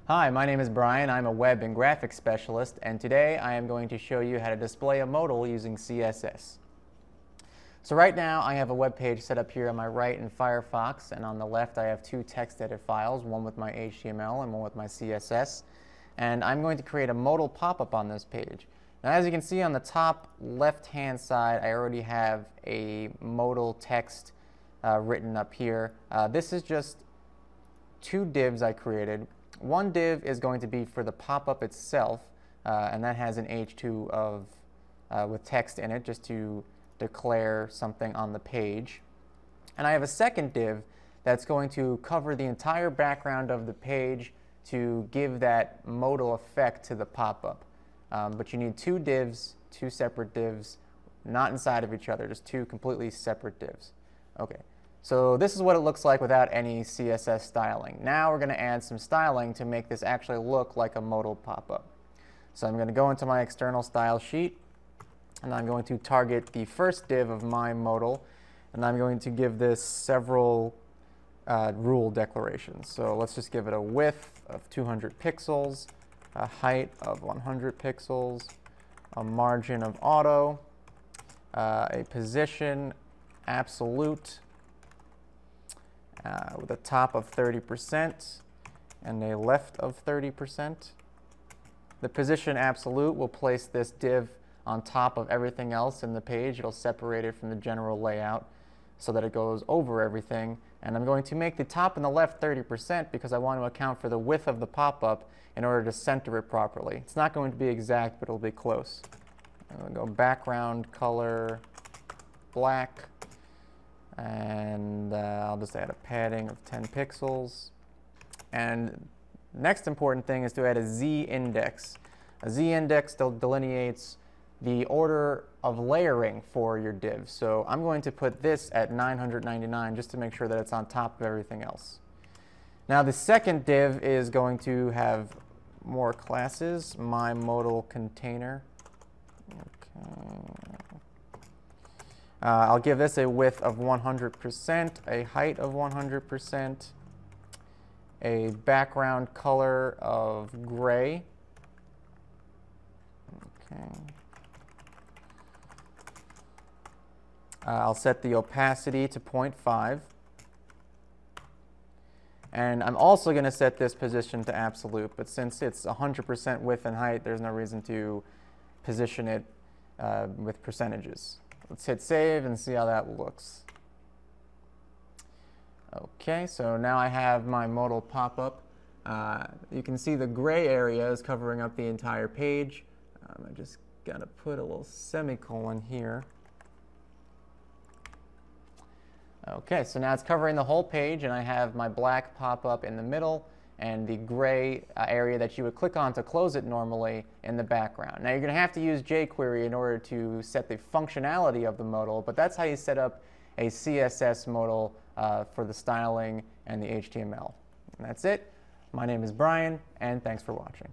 Hi, my name is Brian. I'm a web and graphics specialist, and today I am going to show you how to display a modal using CSS. So right now I have a web page set up here on my right in Firefox, and on the left I have two text edit files, one with my HTML and one with my CSS. And I'm going to create a modal pop-up on this page. Now, as you can see on the top left-hand side, I already have a modal text written up here. This is just two divs I created. One div is going to be for the pop-up itself, and that has an h2 of with text in it just to declare something on the page. And I have a second div that's going to cover the entire background of the page to give that modal effect to the pop-up. But you need two divs, two separate divs, not inside of each other, just two completely separate divs. Okay. So this is what it looks like without any CSS styling. Now we're going to add some styling to make this actually look like a modal pop-up. So I'm going to go into my external style sheet, and I'm going to target the first div of my modal, and I'm going to give this several rule declarations. So let's just give it a width of 200 pixels, a height of 100 pixels, a margin of auto, a position absolute, with a top of 30% and a left of 30%. The position absolute will place this div on top of everything else in the page. It'll separate it from the general layout so that it goes over everything. And I'm going to make the top and the left 30% because I want to account for the width of the pop-up in order to center it properly. It's not going to be exact, but it'll be close. I'm going to go background color black. And I'll just add a padding of 10 pixels. And next important thing is to add a z-index. A z-index delineates the order of layering for your div. So I'm going to put this at 999 just to make sure that it's on top of everything else. Now the second div is going to have more classes, my modal container. Okay. I'll give this a width of 100%, a height of 100%, a background color of gray. Okay. I'll set the opacity to 0.5. And I'm also going to set this position to absolute, but since it's 100% width and height, there's no reason to position it with percentages. Let's hit save and see how that looks. Okay, so now I have my modal pop-up. You can see the gray area is covering up the entire page. I just got to put a little semicolon here. Okay, so now it's covering the whole page, and I have my black pop-up in the middle and the gray area that you would click on to close it normally in the background. Now you're going to have to use jQuery in order to set the functionality of the modal, but that's how you set up a CSS modal for the styling and the HTML. And that's it. My name is Brian, and thanks for watching.